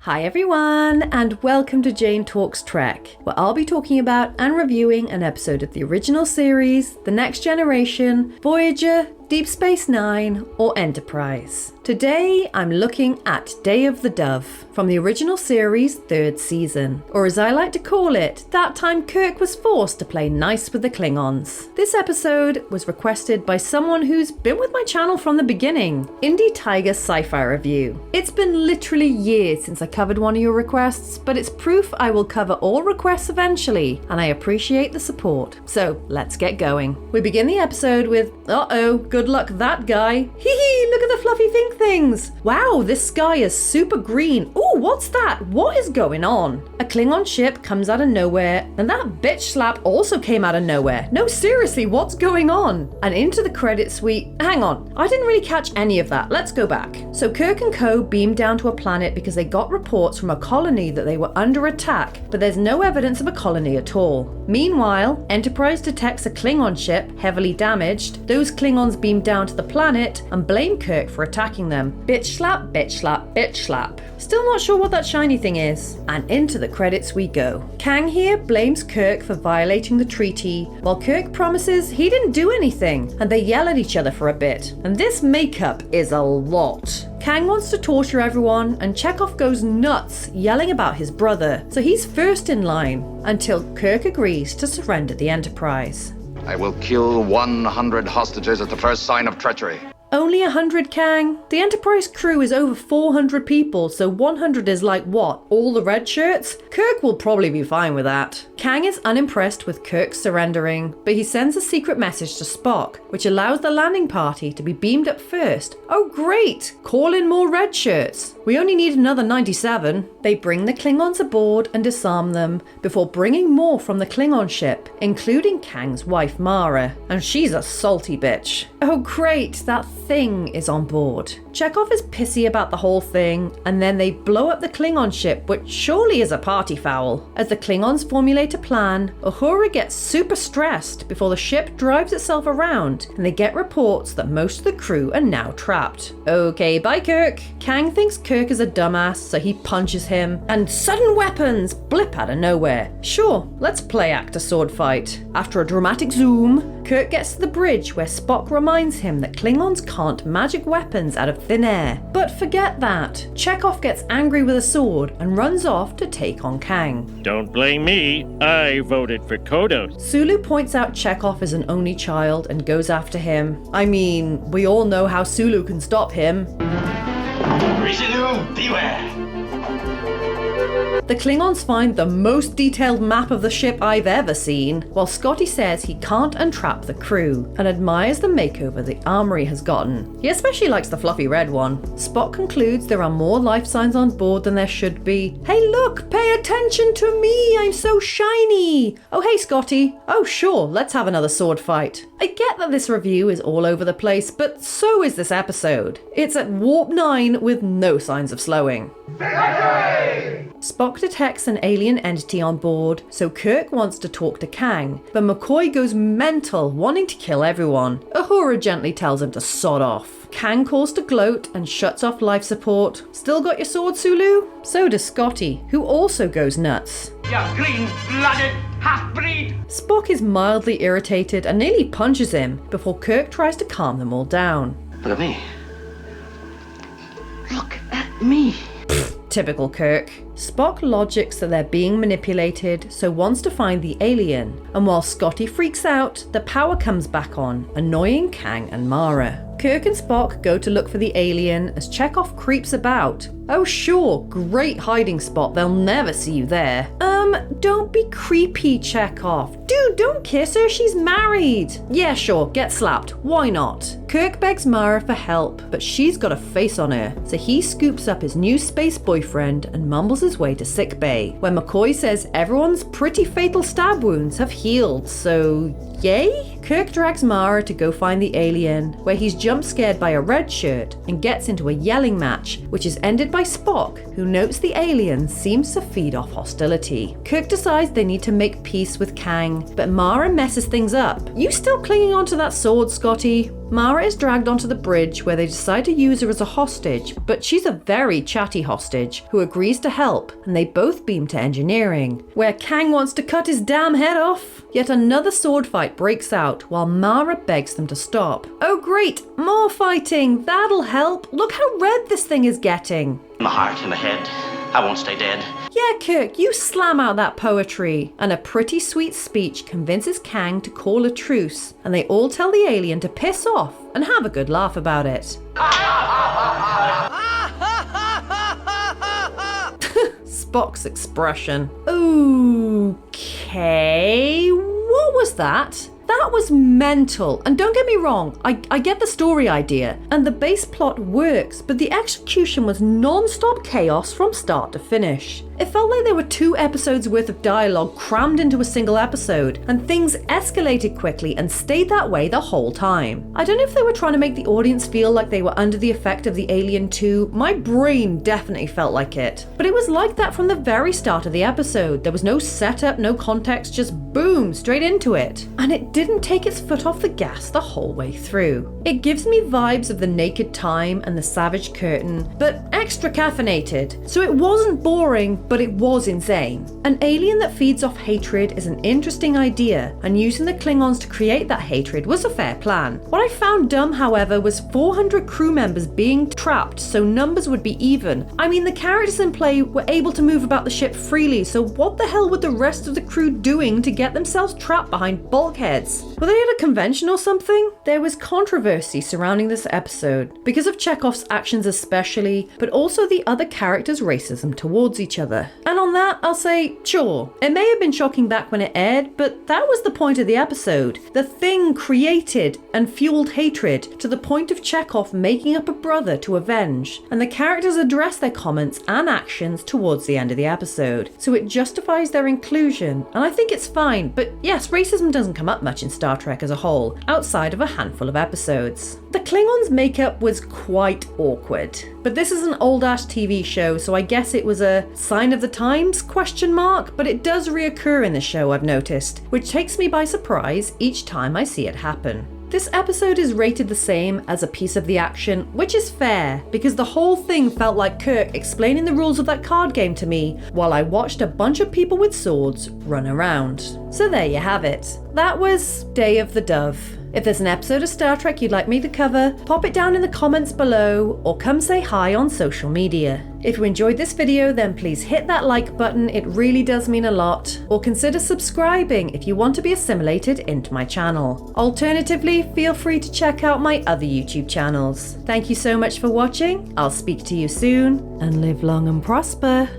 Hi everyone, and welcome to Jane Talks Trek, where I'll be talking about and reviewing an episode of the original series, The Next Generation, Voyager, Deep Space Nine, or Enterprise. Today, I'm looking at Day of the Dove, from the original series' 3rd season. Or as I like to call it, that time Kirk was forced to play nice with the Klingons. This episode was requested by someone who's been with my channel from the beginning, Indie Tiger Sci-Fi Review. It's been literally years since I covered one of your requests, but it's proof I will cover all requests eventually, and I appreciate the support. So, let's get going. We begin the episode with, good luck that guy. Hee, look at the fluffy pink things. Wow, this sky is super green. Ooh, what's that? What is going on? A Klingon ship comes out of nowhere, and that bitch slap also came out of nowhere. No, seriously, what's going on? And into the credit suite. Hang on, I didn't really catch any of that. Let's go back. So Kirk and co beam down to a planet because they got reports from a colony that they were under attack, but there's no evidence of a colony at all. Meanwhile, Enterprise detects a Klingon ship heavily damaged. Those Klingons beam down to the planet and blame Kirk for attacking them. Bitch slap, bitch slap, bitch slap. Still not sure what that shiny thing is. And into the credits we go. Kang here blames Kirk for violating the treaty, while Kirk promises he didn't do anything, and they yell at each other for a bit. And this makeup is a lot. Kang wants to torture everyone, and Chekhov goes nuts, yelling about his brother, so he's first in line, until Kirk agrees to surrender the Enterprise. I will kill 100 hostages at the first sign of treachery. Only 100, Kang? The Enterprise crew is over 400 people, so 100 is like what? All the red shirts? Kirk will probably be fine with that. Kang is unimpressed with Kirk surrendering, but he sends a secret message to Spock, which allows the landing party to be beamed up first. Oh great! Call in more red shirts. We only need another 97. They bring the Klingons aboard and disarm them, before bringing more from the Klingon ship, including Kang's wife Mara. And she's a salty bitch. Oh great, that thing is on board. Chekhov is pissy about the whole thing, and then they blow up the Klingon ship, which surely is a party foul. As the Klingons formulate a plan, Uhura gets super stressed before the ship drives itself around, and they get reports that most of the crew are now trapped. Okay, bye Kirk. Kang thinks Kirk is a dumbass, so he punches him, and sudden weapons blip out of nowhere. Sure, let's play act a sword fight. After a dramatic zoom, Kirk gets to the bridge where Spock reminds him that Klingons can't magic weapons out of thin air. But forget that. Chekhov gets angry with a sword and runs off to take on Kang. Don't blame me. I voted for Kodos. Sulu points out Chekhov is an only child and goes after him. I mean, we all know how Sulu can stop him. Richelieu, beware! The Klingons find the most detailed map of the ship I've ever seen, while Scotty says he can't untrap the crew and admires the makeover the armory has gotten. He especially likes the fluffy red one. Spock concludes there are more life signs on board than there should be. Hey look, pay attention to me, I'm so shiny! Oh hey Scotty, oh sure, let's have another sword fight. I get that this review is all over the place, but so is this episode. It's at warp 9 with no signs of slowing. Spock detects an alien entity on board, so Kirk wants to talk to Kang, but McCoy goes mental, wanting to kill everyone. Uhura gently tells him to sod off. Kang calls to gloat and shuts off life support. Still got your sword, Sulu? So does Scotty, who also goes nuts. You green-blooded half-breed! Spock is mildly irritated and nearly punches him, before Kirk tries to calm them all down. Look at me. Look at me. Typical Kirk. Spock logics that they're being manipulated, so wants to find the alien. And while Scotty freaks out, the power comes back on, annoying Kang and Mara. Kirk and Spock go to look for the alien as Chekhov creeps about. Oh sure, great hiding spot, they'll never see you there. Don't be creepy, Chekhov. Dude, don't kiss her, she's married. Yeah sure, get slapped, why not? Kirk begs Mara for help, but she's got a face on her, so he scoops up his new space boyfriend and mumbles his way to sickbay, where McCoy says everyone's pretty fatal stab wounds have healed, so yay? Kirk drags Mara to go find the alien, where he's jump scared by a red shirt and gets into a yelling match, which is ended by Spock, who notes the alien seems to feed off hostility. Kirk decides they need to make peace with Kang, but Mara messes things up. You still clinging onto that sword, Scotty? Mara is dragged onto the bridge where they decide to use her as a hostage, but she's a very chatty hostage who agrees to help, and they both beam to engineering, where Kang wants to cut his damn head off. Yet another sword fight breaks out while Mara begs them to stop. Oh great, more fighting, that'll help. Look how red this thing is getting. My heart and my head, I won't stay dead. Yeah, Kirk, you slam out that poetry. And a pretty sweet speech convinces Kang to call a truce, and they all tell the alien to piss off and have a good laugh about it. Spock's expression. Okay, what was that? That was mental, and don't get me wrong, I get the story idea, and the base plot works, but the execution was non-stop chaos from start to finish. It felt like there were 2 episodes worth of dialogue crammed into a single episode, and things escalated quickly and stayed that way the whole time. I don't know if they were trying to make the audience feel like they were under the effect of the Alien 2, my brain definitely felt like it. But it was like that from the very start of the episode. There was no setup, no context, just boom, straight into it. And it didn't take its foot off the gas the whole way through. It gives me vibes of The Naked Time and The Savage Curtain, but extra caffeinated. So it wasn't boring, but it was insane. An alien that feeds off hatred is an interesting idea, and using the Klingons to create that hatred was a fair plan. What I found dumb, however, was 400 crew members being trapped so numbers would be even. I mean, the characters in play were able to move about the ship freely, so what the hell were the rest of the crew doing to get themselves trapped behind bulkheads? Were they at a convention or something? There was controversy surrounding this episode, because of Chekhov's actions especially, but also the other characters' racism towards each other. And on that, I'll say, sure, it may have been shocking back when it aired, but that was the point of the episode. The thing created and fueled hatred to the point of Chekhov making up a brother to avenge, and the characters address their comments and actions towards the end of the episode, so it justifies their inclusion, and I think it's fine. But yes, racism doesn't come up much in Star Trek as a whole, outside of a handful of episodes. The Klingons' makeup was quite awkward, but this is an old-ass TV show, so I guess it was a sign of the times, ? But it does reoccur in the show, I've noticed, which takes me by surprise each time I see it happen. This episode is rated the same as a piece of the action, which is fair, because the whole thing felt like Kirk explaining the rules of that card game to me while I watched a bunch of people with swords run around. So there you have it. That was Day of the Dove. If there's an episode of Star Trek you'd like me to cover, pop it down in the comments below or come say hi on social media. If you enjoyed this video, then please hit that like button, it really does mean a lot, or consider subscribing if you want to be assimilated into my channel. Alternatively, feel free to check out my other YouTube channels. Thank you so much for watching, I'll speak to you soon, and live long and prosper.